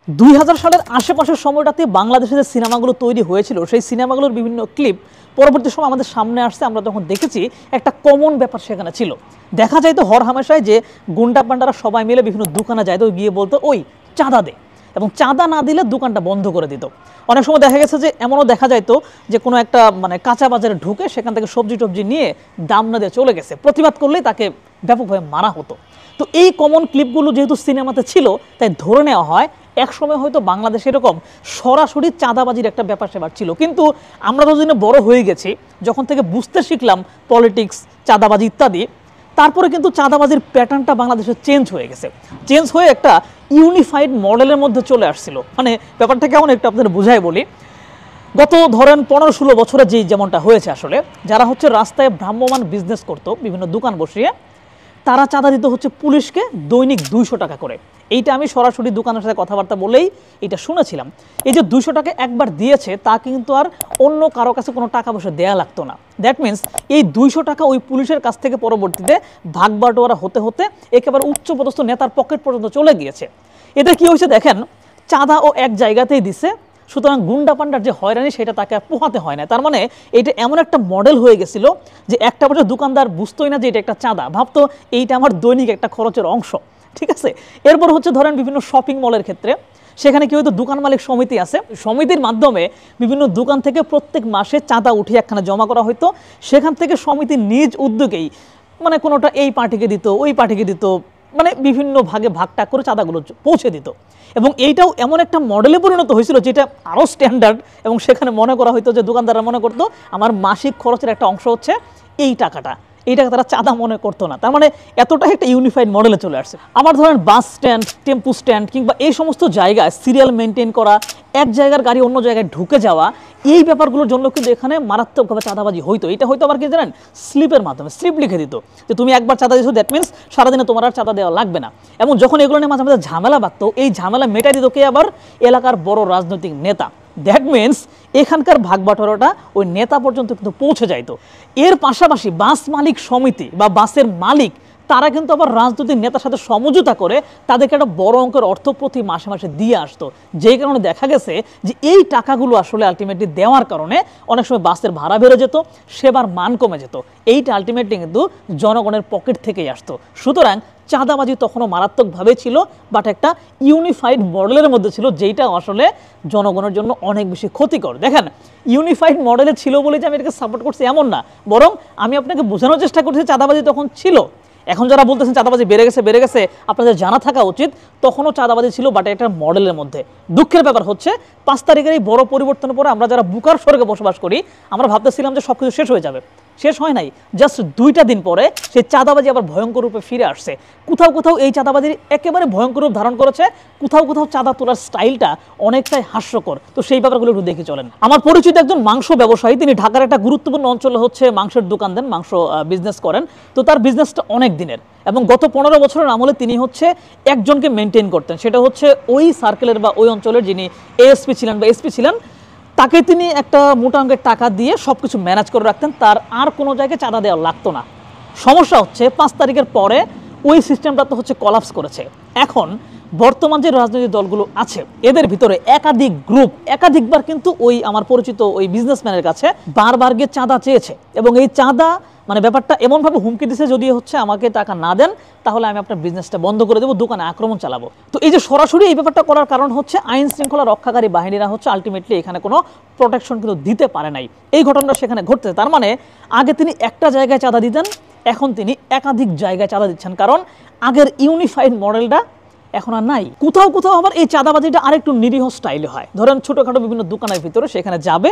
2000 সালের আশেপাশের সময়টাতে বাংলাদেশে যে সিনেমাগুলো তৈরি হয়েছিল সেই সিনেমাগুলোর বিভিন্ন ক্লিপ পরবর্তী সময় আমাদের সামনে আসছে। আমরা তখন দেখেছি একটা কমন ব্যাপার সেখানে ছিল। দেখা যায় তো হর হামেশায় যে গুন্ডা পান্ডারা সবাই মিলে বিভিন্ন দোকানে যায়, তো গিয়ে বলতো ওই চাঁদা দে, এবং চাঁদা না দিলে দোকানটা বন্ধ করে দিত। অনেক সময় দেখা গেছে যে এমনও দেখা যাইতো যে কোনো একটা কাঁচা বাজারে ঢুকে সেখান থেকে সবজি টবজি নিয়ে দাম না দিয়ে চলে গেছে, প্রতিবাদ করলেই তাকে ব্যাপকভাবে মারা হতো। তো এই কমন ক্লিপগুলো যেহেতু সিনেমাতে ছিল, তাই ধরে নেওয়া হয় একসময় হয়তো বাংলাদেশে এরকম সরাসরি চাঁদাবাজির একটা ব্যাপার স্যাপার ছিল। কিন্তু আমরা যতদিনে বড় হয়ে গেছি, যখন থেকে বুঝতে শিখলাম পলিটিক্স, চাঁদাবাজি ইত্যাদি, তারপরে কিন্তু চাঁদাবাজির প্যাটার্নটা বাংলাদেশে চেঞ্জ হয়ে গেছে। চেঞ্জ হয়ে একটা ইউনিফাইড মডেলের মধ্যে চলে আসছিল। ব্যাপারটা কেমন একটু আপনাদের বুঝাই বলি। গত ধরেন 15-16 বছরে যেমনটা হয়েছে, আসলে যারা হচ্ছে রাস্তায় ভ্রাম্যমান বিজনেস করতো, বিভিন্ন দোকান বসিয়ে, তারা চাঁদা দিতে হচ্ছে পুলিশকে দৈনিক 200 টাকা করে। এইটা আমি সরাসরি দোকানের সাথে কথাবার্তা বলেই এটা শুনেছিলাম। এই যে 200 টাকা একবার দিয়েছে, তা কিন্তু আর অন্য কারো কাছে কোনো টাকা পয়সা দেয়া লাগতো না। দ্যাট মিনস এই 200 টাকা ওই পুলিশের কাছ থেকে পরবর্তীতে ভাগ বাটোয়ারা হতে হতে একেবারে উচ্চপদস্থ নেতার পকেট পর্যন্ত চলে গিয়েছে। এতে কি হয়েছে দেখেন, চাঁদা ও এক জায়গাতেই দিছে, সুতরাং গুন্ডা পান্ডার যে হয়রানি সেটা তাকে আর পোহাতে হয় না। তার মানে এটা এমন একটা মডেল হয়ে গেছিল যে একটা বছর দোকানদার বুঝতোই না যে এটা একটা চাঁদা, ভাবতো এইটা আমার দৈনিক একটা খরচের অংশ। ঠিক আছে। এরপর হচ্ছে ধরেন বিভিন্ন শপিং মলের ক্ষেত্রে, সেখানে কি হয়তো দোকান মালিক সমিতি আছে, সমিতির মাধ্যমে বিভিন্ন দোকান থেকে প্রত্যেক মাসে চাঁদা উঠিয়ে একখানে জমা করা হতো। সেখান থেকে সমিতি নিজ উদ্যোগেই কোনোটা এই পার্টিকে দিত, ওই পার্টিকে দিত, বিভিন্ন ভাগে ভাগটাগ করে চাঁদাগুলো পৌঁছে দিত। এবং এইটাও এমন একটা মডেলে পরিণত হয়েছিল যেটা আরও স্ট্যান্ডার্ড, এবং সেখানে মনে করা হতো যে দোকানদাররা মনে করতো আমার মাসিক খরচের একটা অংশ হচ্ছে এই টাকাটা, এইটাকে তারা চাঁদা মনে করতো না। তার মানে এতটাই একটা ইউনিফাইড মডেলে চলে আসছে। আবার ধরেন বাস স্ট্যান্ড, টেম্পু স্ট্যান্ড কিংবা এই সমস্ত জায়গায় সিরিয়াল মেনটেন করা, এক জায়গার গাড়ি অন্য জায়গায় ঢুকে যাওয়া, এই ব্যাপারগুলোর জন্য কিন্তু এখানে মারাত্মকভাবে চাঁদাবাজি হইতো। এটা হয়তো আবার কি জানেন, স্লিপের মাধ্যমে স্লিপ লিখে দিত যে তুমি একবার চাঁদা দিচ্ছ, দ্যাট মিনস সারাদিনে তোমার আর চাঁদা দেওয়া লাগবে না। এবং যখন এগুলো নিয়ে মাঝে মাঝে ঝামেলা বাঁধত, এই ঝামেলা মেটাই দিত কে? আবার এলাকার বড় রাজনৈতিক নেতা। দ্যাট মিনস এখানকার ভাগবাটোয়ারাটা ওই নেতা পর্যন্ত কিন্তু পৌঁছে যাইতো। এর পাশাপাশি বাস মালিক সমিতি বা বাসের মালিক, তারা কিন্তু আবার রাজনৈতিক নেতার সাথে সমঝোতা করে তাদেরকে একটা বড় অঙ্কের অর্থ প্রতি মাসে মাসে দিয়ে আসতো। যেই কারণে দেখা গেছে যে এই টাকাগুলো আসলে আলটিমেটলি দেওয়ার কারণে অনেক সময় বাসের ভাড়া বেড়ে যেত, সেবার মান কমে যেত। এইটা আলটিমেটলি কিন্তু জনগণের পকেট থেকেই আসতো। সুতরাং চাঁদাবাজি তখনও মারাত্মকভাবে ছিল, বাট একটা ইউনিফাইড মডেলের মধ্যে ছিল, যেইটা আসলে জনগণের জন্য অনেক বেশি ক্ষতিকর। দেখেন, ইউনিফাইড মডেলে ছিল বলে যে আমি এটাকে সাপোর্ট করছি এমন না, বরং আমি আপনাকে বোঝানোর চেষ্টা করছি চাঁদাবাজি তখন ছিল। এখন যারা বলতেছেন চাঁদাবাজি বেড়ে গেছে, আপনাদের জানা থাকা উচিত তখনও চাঁদাবাজি ছিল, বাট একটা মডেলের মধ্যে। দুঃখের ব্যাপার হচ্ছে 5 তারিখের এই বড় পরিবর্তনের পরে আমরা যারা বুকার স্বর্গে বসবাস করি, আমরা ভাবতেছিলাম যে সবকিছু শেষ হয়ে যাবে। শেষ হয় নাই। জাস্ট 2টা দিন পরে সেই চাঁদাবাজি আবার ভয়ঙ্কর রূপে ফিরে আসছে। কোথাও কোথাও এই চাঁদাবাজির একেবারে ভয়ঙ্কর রূপ ধারণ করেছে, কোথাও কোথাও চাঁদা তোলার স্টাইলটা অনেকটাই হাস্যকর। তো সেই ব্যাপারগুলো একটু দেখে চলেন। আমার পরিচিত একজন মাংস ব্যবসায়ী, তিনি ঢাকার একটা গুরুত্বপূর্ণ অঞ্চলে হচ্ছে মাংসের দোকান দেন, মাংস বিজনেস করেন। তো তার বিজনেসটা অনেক দিনের, এবং গত 15 বছরের আমলে তিনি হচ্ছে একজনকে মেনটেন করতেন। সেটা হচ্ছে ওই সার্কেলের বা ওই অঞ্চলের যিনি এএসপি ছিলেন বা এসপি ছিলেন, তাকে তিনি একটা মোটা অঙ্কের টাকা দিয়ে সব কিছু ম্যানেজ করে রাখতেন। তার আর কোনো জায়গায় চাঁদা দেওয়া লাগতো না। সমস্যা হচ্ছে 5 তারিখের পরে ওই সিস্টেমটা তো হচ্ছে কলাপস করেছে। এখন বর্তমান যে রাজনৈতিক দলগুলো আছে, এদের ভিতরে একাধিক গ্রুপ একাধিকবার কিন্তু ওই আমার পরিচিত ওই বিজনেসম্যানের কাছে বারবার গিয়ে চাঁদা চেয়েছে, এবং এই চাঁদা ব্যাপারটা এমনভাবে হুমকি দিছে, যদি হচ্ছে আমাকে টাকা না দেন তাহলে আমি আপনার বিজনেসটা বন্ধ করে দেবো, দোকানে আক্রমণ চালাবো। তো এই যে সরাসরি এই ব্যাপারটা করার কারণ হচ্ছে আইন শৃঙ্খলা রক্ষাকারী বাহিনীরা হচ্ছে আলটিমেটলি এখানে কোনো প্রোটেকশন কিন্তু দিতে পারে নাই। এই ঘটনাটা সেখানে ঘটতেছে। তার মানে আগে তিনি একটা জায়গায় চাঁদা দিতেন, এখন তিনি একাধিক জায়গায় চাঁদা দিচ্ছেন, কারণ আগের ইউনিফাইড মডেলটা এখন আর নাই। কোথাও কোথাও আবার এই চাঁদাবাজিটা আরেকটু নিরীহ স্টাইলে হয়। ধরেন ছোটোখাটো বিভিন্ন দোকানের ভিতরে সেখানে যাবে,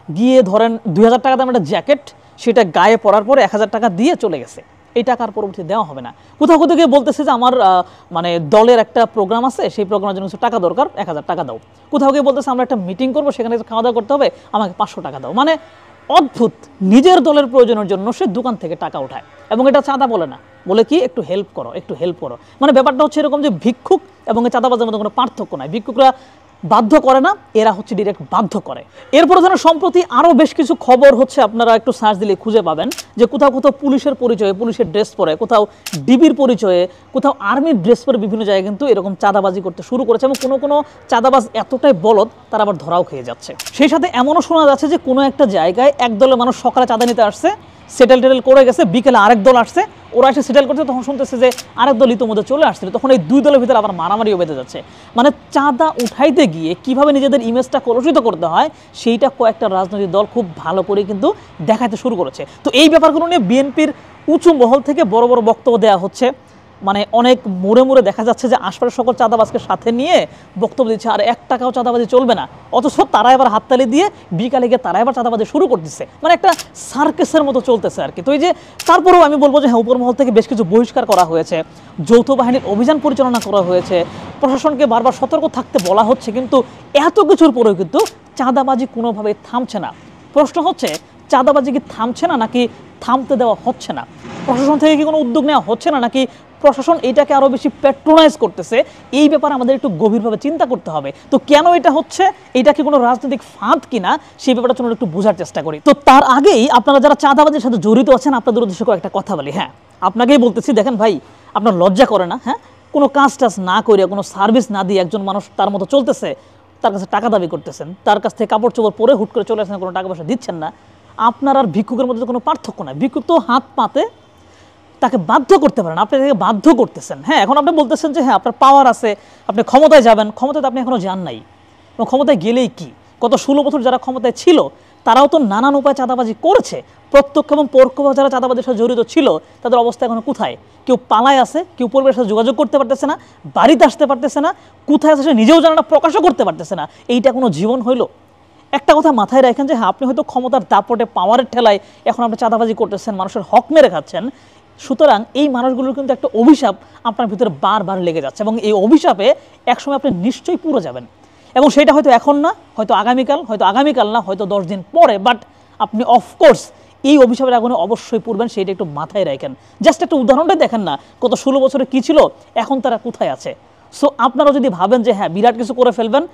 গিয়ে ধরেন 2000 টাকা দাম একটা জ্যাকেট, সেটা গায়ে পরার পরে 1000 টাকা দিয়ে চলে গেছে, এই টাকার পরবর্তীতে দেওয়া হবে না। কোথাও কোথাও গিয়ে বলতেছে যে আমার দলের একটা প্রোগ্রাম আছে, সেই প্রোগ্রামের জন্য কিছু টাকা দরকার, 1000 টাকা দাও। কোথাও গিয়ে বলতেছে আমরা একটা মিটিং করবো, সেখানে খাওয়া দাওয়া করতে হবে, আমাকে 500 টাকা দাও। অদ্ভুত, নিজের দলের প্রয়োজনের জন্য সে দোকান থেকে টাকা উঠায়, এবং এটা চাঁদা বলে না, বলে কি একটু হেল্প করো, একটু হেল্প করো। ব্যাপারটা হচ্ছে এরকম যে ভিক্ষুক এবং চাঁদাবাজের মধ্যে কোনো পার্থক্য নাই। ভিক্ষুকরা বাধ্য করে না, এরা হচ্ছে ডিরেক্ট বাধ্য করে। এরপরে যেন সম্প্রতি আরও বেশ কিছু খবর হচ্ছে, আপনারা একটু সার্চ দিলে খুঁজে পাবেন যে কোথাও কোথাও পুলিশের পরিচয়ে, পুলিশের ড্রেস পরে, কোথাও ডিবির পরিচয়ে, কোথাও আর্মির ড্রেস পরে বিভিন্ন জায়গায় কিন্তু এরকম চাঁদাবাজি করতে শুরু করেছে এবং কোনো কোনো চাঁদাবাজ এতটাই বলদ তারা আবার ধরাও খেয়ে যাচ্ছে। সেই সাথে এমনও শোনা যাচ্ছে যে কোনো একটা জায়গায় একদলের মানুষ সকালে চাঁদা নিতে আসছে, সেটেল টেটেল করে গেছে, বিকেলে আরেক দল আসছে, ওরা এসে সেটেল করছে, তখন শুনতেছে যে আরেক দল ইতিমধ্যে চলে আসছিল, তখন এই দুই দলের ভিতরে আবার মারামারিও বেঁধে যাচ্ছে। মানে চাঁদা উঠাইতে গিয়ে কিভাবে নিজেদের ইমেজটা কলুষিত করতে হয় সেইটা কয়েকটা রাজনৈতিক দল খুব ভালো করে কিন্তু দেখাতে শুরু করেছে। তো এই ব্যাপারগুলো নিয়ে বিএনপির উঁচু মহল থেকে বড় বড় বক্তব্য দেওয়া হচ্ছে, মানে অনেক মোড়ে মোড়ে দেখা যাচ্ছে যে আশপাশের সকল চাঁদাবাজকে সাথে নিয়ে বক্তব্য দিচ্ছে আর 1 টাকাও চাঁদাবাজি চলবে না, অথচ তারা এবার হাততালি দিয়ে বিকালে গিয়ে তারা এবার চাঁদাবাজি শুরু করতেছে, মানে একটা সার্কাসের মতো চলতেছে আর কি। তো এই যে তারপরেও আমি বলবো যে হ্যাঁ, উপর মহল থেকে বেশ কিছু বহিষ্কার করা হয়েছে, যৌথ বাহিনীর অভিযান পরিচালনা করা হয়েছে, প্রশাসনকে বারবার সতর্ক থাকতে বলা হচ্ছে, কিন্তু এত কিছুর পরেও কিন্তু চাঁদাবাজি কোনোভাবে থামছে না। প্রশ্ন হচ্ছে চাঁদাবাজি কি থামছে না নাকি থামতে দেওয়া হচ্ছে না? প্রশাসন থেকে কি কোনো উদ্যোগ নেওয়া হচ্ছে না নাকি প্রশাসন এটাকে আরও বেশি প্যাট্রোনাইজ করতেছে? এই ব্যাপারে আমাদের একটু গভীরভাবে চিন্তা করতে হবে। তো কেন এটা হচ্ছে, এটা কি কোনো রাজনৈতিক ফাঁদ কিনা, সেই ব্যাপারটা চলুন একটু বোঝার চেষ্টা করি। তো তার আগেই আপনারা যারা চাঁদাবাজির সাথে জড়িত আছেন আপনাদের উদ্দেশ্যে একটা কথা বলি। হ্যাঁ, আপনাকেই বলতেছি, দেখেন ভাই, আপনার লজ্জা করে না? হ্যাঁ, কোনো কাজ টাজ না করে, কোনো সার্ভিস না দিয়ে একজন মানুষ তার মতো চলতেছে, তার কাছে টাকা দাবি করতেছেন, তার কাছ থেকে কাপড় চোপড় পরে হুট করে চলে আসেন, কোনো টাকা পয়সা দিচ্ছেন না। আপনার আর ভিক্ষুকের মধ্যে কোনো পার্থক্য নাই। ভিক্ষুক তো হাত পাতে তাকে বাধ্য করতে পারেন, আপনি তাকে বাধ্য করতেছেন। হ্যাঁ, এখন আপনি বলতেছেন যে হ্যাঁ আপনার পাওয়ার আছে, আপনি ক্ষমতায় যাবেন, ক্ষমতায় আপনি এখনও যান নাই, এবং ক্ষমতায় গেলেই কি? গত 16 বছর যারা ক্ষমতায় ছিল তারাও তো নানান উপায়ে চাঁদাবাজি করেছে। প্রত্যক্ষ এবং পরোক্ষভাবে যারা চাঁদাবাজির সাথে জড়িত ছিল তাদের অবস্থা এখন কোথায়? কেউ পালায় আছে, কেউ পরিবারের সাথে যোগাযোগ করতে পারতেছে না, বাড়িতে আসতে পারতেছে না, কোথায় আছে সে নিজেও জানে না, প্রকাশও করতে পারতেছে না। এইটা কোনো জীবন হইল? একটা কথা মাথায় রাখেন যে হ্যাঁ, আপনি হয়তো ক্ষমতার দাপটে, পাওয়ারের ঠেলায় এখন আপনি চাঁদাবাজি করতেছেন, মানুষের হক মেরে খাচ্ছেন, সুতরাং এই মানুষগুলোর কিন্তু একটা অভিশাপ আপনার ভিতরে বারবার লেগে যাচ্ছে, এবং এই অভিশাপে একসময় আপনি নিশ্চয়ই পুরো যাবেন। এবং সেটা হয়তো এখন না, হয়তো আগামীকাল না, হয়তো 10 দিন পরে, বাট আপনি অফকোর্স এই অভিশাপের আগুনে অবশ্যই পড়বেন, সেইটা একটু মাথায় রাখেন। জাস্ট একটা উদাহরণটাই দেখেন না, গত 16 বছরে কী ছিল, এখন তারা কোথায় আছে। সো আপনারা যদি ভাবেন যে হ্যাঁ বিরাট কিছু করে ফেলবেন,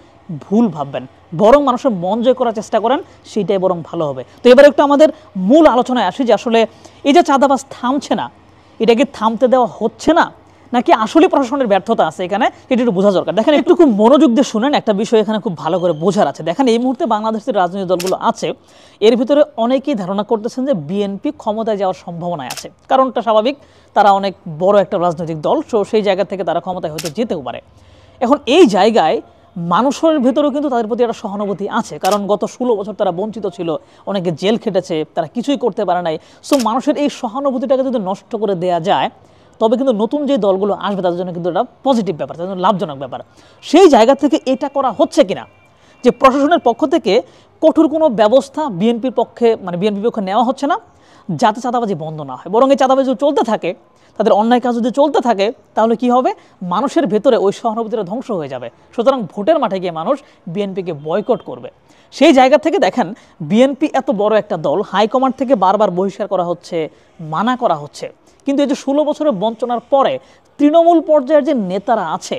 ভুল ভাববেন, বরং মানুষের মন জয় করার চেষ্টা করেন, সেইটাই বরং ভালো হবে। তো এবার একটু আমাদের মূল আলোচনায় আসি যে আসলে এই যে চাঁদাবাজ থামছে না, এটা কি থামতে দেওয়া হচ্ছে না নাকি আসলে প্রশাসনের ব্যর্থতা আছে এখানে, এটা একটু বোঝা দরকার। দেখেন, একটু খুব মনোযোগ দিয়ে শুনেন, একটা বিষয় এখানে খুব ভালো করে বোঝার আছে। দেখেন, এই মুহূর্তে বাংলাদেশের রাজনৈতিক দলগুলো আছে, এর ভিতরে অনেকেই ধারণা করতেছেন যে বিএনপি ক্ষমতায় যাওয়ার সম্ভাবনায় আছে। কারণটা স্বাভাবিক, তারা অনেক বড় একটা রাজনৈতিক দল, সো সেই জায়গা থেকে তারা ক্ষমতায় হয়তো যেতেও পারে। এখন এই জায়গায় মানুষের ভেতরেও কিন্তু তাদের প্রতি একটা সহানুভূতি আছে, কারণ গত 16 বছর তারা বঞ্চিত ছিল, অনেকে জেল খেটেছে, তারা কিছুই করতে পারে নাই। সো মানুষের এই সহানুভূতিটাকে যদি নষ্ট করে দেওয়া যায়, তবে কিন্তু নতুন যে দলগুলো আসবে তাদের জন্য কিন্তু এটা পজিটিভ ব্যাপার, তাদের জন্য লাভজনক ব্যাপার। সেই জায়গা থেকে এটা করা হচ্ছে কিনা, যে প্রশাসনের পক্ষ থেকে কঠোর কোনো ব্যবস্থা বিএনপির পক্ষে, মানে বিএনপির পক্ষে নেওয়া হচ্ছে না, যাতে চাঁদাবাজি বন্ধ না হয়, বরং এই চাঁদাবাজি যদি চলতে থাকে, তাদের অন্যায় কাজ যদি চলতে থাকে, তাহলে কি হবে, মানুষের ভেতরে ওই সহানুভূতিটা ধ্বংস হয়ে যাবে। সুতরাং ভোটের মাঠে গিয়ে মানুষ বিএনপিকে বয়কট করবে। সেই জায়গা থেকে দেখেন, বিএনপি এত বড় একটা দল, হাইকমান্ড থেকে বারবার বহিষ্কার করা হচ্ছে, মানা করা হচ্ছে, কিন্তু এই যে 16 বছরের বঞ্চনার পরে তৃণমূল পর্যায়ের যে নেতারা আছে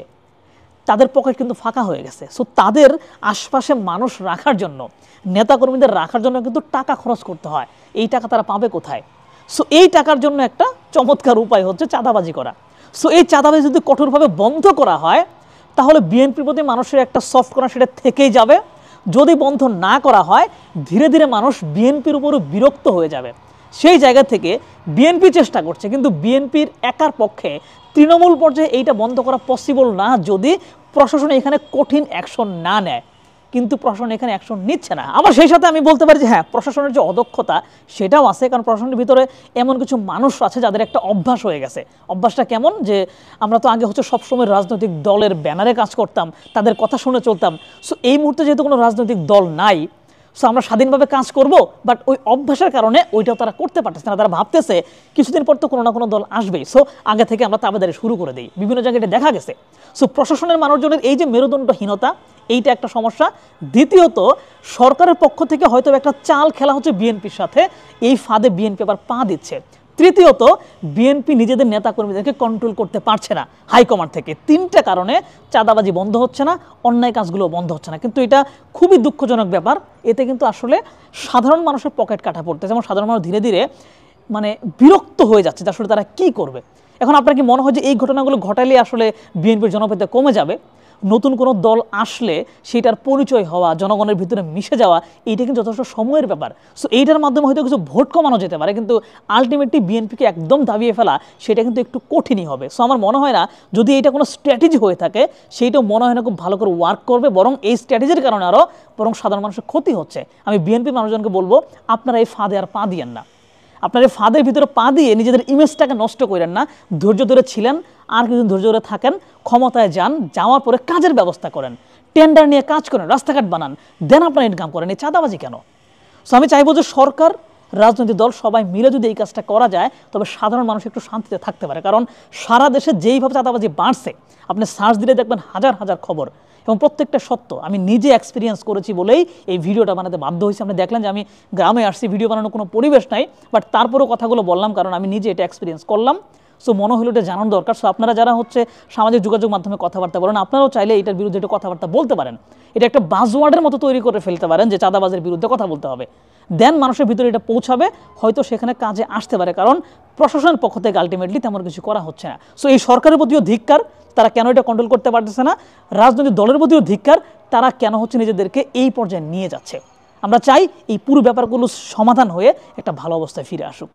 তাদের পকেট কিন্তু ফাঁকা হয়ে গেছে। সো তাদের আশপাশে মানুষ রাখার জন্য, নেতাকর্মীদের রাখার জন্য কিন্তু টাকা খরচ করতে হয়। এই টাকা তারা পাবে কোথায়? সো এই টাকার জন্য একটা চমৎকার উপায় হচ্ছে চাঁদাবাজি করা। সো এই চাঁদাবাজি যদি কঠোরভাবে বন্ধ করা হয়, তাহলে বিএনপির প্রতি মানুষের একটা সফট কর্নার সেটা থেকেই যাবে। যদি বন্ধ না করা হয়, ধীরে ধীরে মানুষ বিএনপির উপরও বিরক্ত হয়ে যাবে। সেই জায়গা থেকে বিএনপি চেষ্টা করছে, কিন্তু বিএনপির একার পক্ষে তৃণমূল পর্যায়ে এইটা বন্ধ করা পসিবল না, যদি প্রশাসন এখানে কঠিন অ্যাকশন না নেয়। কিন্তু প্রশাসন এখানে অ্যাকশন নিচ্ছে না। আবার সেই সাথে আমি বলতে পারি যে হ্যাঁ, প্রশাসনের যে অদক্ষতা সেটাও আছে, কারণ প্রশাসনের ভিতরে এমন কিছু মানুষ আছে যাদের একটা অভ্যাস হয়ে গেছে। অভ্যাসটা কেমন, যে আমরা তো আগে হচ্ছে সবসময় রাজনৈতিক দলের ব্যানারে কাজ করতাম, তাদের কথা শুনে চলতাম। সো এই মুহূর্তে যেহেতু কোনো রাজনৈতিক দল নাই, সো আমরা স্বাধীনভাবে কাজ করব, বাট ওই অভ্যাসের কারণে ওইটাও তারা করতে পারতেছে না। তারা ভাবতেছে কিছুদিন পর তো কোনো না কোনো দল আসবেই, সো আগে থেকে আমরা তাবেদারি শুরু করে দিই। বিভিন্ন জায়গায় এটা দেখা গেছে। সো প্রশাসনের মানুষজনের এই যে মেরুদণ্ডহীনতা, এইটা একটা সমস্যা। দ্বিতীয়ত, সরকারের পক্ষ থেকে হয়তো একটা চাল খেলা হচ্ছে বিএনপির সাথে, এই ফাঁদে বিএনপি আবার পা দিচ্ছে। তৃতীয়ত বিএনপি নিজেদের নেতাকর্মীদেরকে কন্ট্রোল করতে পারছে না হাইকমান্ড থেকে। 3টে কারণে চাঁদাবাজি বন্ধ হচ্ছে না, অন্যায় কাজগুলো বন্ধ হচ্ছে না। কিন্তু এটা খুবই দুঃখজনক ব্যাপার। এতে কিন্তু আসলে সাধারণ মানুষের পকেট কাটা পড়তেছে এবং সাধারণ মানুষ ধীরে ধীরে মানে বিরক্ত হয়ে যাচ্ছে যে আসলে তারা কি করবে। এখন আপনার কি মনে হয় যে এই ঘটনাগুলো ঘটালে আসলে বিএনপির জনপ্রিয়তা কমে যাবে? নতুন কোনো দল আসলে সেটার পরিচয় হওয়া, জনগণের ভিতরে মিশে যাওয়া, এইটা কিন্তু যথেষ্ট সময়ের ব্যাপার। সো এইটার মাধ্যমে হয়তো কিছু ভোট কমানো যেতে পারে, কিন্তু আলটিমেটলি বিএনপিকে একদম দাবিয়ে ফেলা সেটা কিন্তু একটু কঠিনই হবে। সো আমার মনে হয় না যদি এটা কোনো স্ট্র্যাটেজি হয়ে থাকে, সেইটাও মনে হয় না খুব ভালো করে ওয়ার্ক করবে, বরং এই স্ট্র্যাটেজির কারণে আরও বরং সাধারণ মানুষের ক্ষতি হচ্ছে। আমি বিএনপি মানুষজনকে বলবো, আপনারা এই ফাঁদে আর পা দিয়েন না। আপনার এই ফাঁদের ভিতরে পা দিয়ে নিজেদের ইমেজটাকে নষ্ট করেন না। ধৈর্য ধরে ছিলেন, আর কিছুদিন ধৈর্য ধরে থাকেন, ক্ষমতায় যান, যাওয়ার পরে কাজের ব্যবস্থা করেন, টেন্ডার নিয়ে কাজ করেন, রাস্তাঘাট বানান, দেন আপনার ইনকাম করেন। এই চাঁদাবাজি কেন? সো আমি চাইবো যে সরকার, রাজনৈতিক দল সবাই মিলে যদি এই কাজটা করা যায়, তবে সাধারণ মানুষ একটু শান্তিতে থাকতে পারে। কারণ সারা দেশে যেইভাবে চাঁদাবাজি বাড়ছে, আপনি সার্চ দিলে দেখবেন হাজার হাজার খবর, এবং প্রত্যেকটা সত্য। আমি নিজে এক্সপিরিয়েন্স করেছি বলেই এই ভিডিওটা বানাতে বাধ্য হয়েছি। আপনি দেখলেন যে আমি গ্রামে আসছি, ভিডিও বানানোর কোনো পরিবেশ নাই, বাট তারপরেও কথাগুলো বললাম কারণ আমি নিজে এটা এক্সপিরিয়েন্স করলাম। সো মনে হলো এটা জানানো দরকার। সো আপনারা যারা সামাজিক যোগাযোগ মাধ্যমে কথাবার্তা বলেন, আপনারাও চাইলে এটার বিরুদ্ধে একটা কথাবার্তা বলতে পারেন। এটা একটা বাজওয়ার্ডের মতো তৈরি করে ফেলতে পারেন যে চাঁদাবাজের বিরুদ্ধে কথা বলতে হবে, দেন মানুষের ভিতরে এটা পৌঁছাবে, হয়তো সেখানে কাজে আসতে পারে। কারণ প্রশাসনের পক্ষ থেকে আলটিমেটলি তেমন কিছু করা হচ্ছে না। সো এই সরকারের প্রতিও ধিক্কার, তারা কেন এটা কন্ট্রোল করতে পারতেছে না। রাজনৈতিক দলের প্রতিও ধিক্কার, তারা কেন নিজেদেরকে এই পর্যায়ে নিয়ে যাচ্ছে। আমরা চাই এই পুরো ব্যাপারগুলো সমাধান হয়ে একটা ভালো অবস্থায় ফিরে আসুক।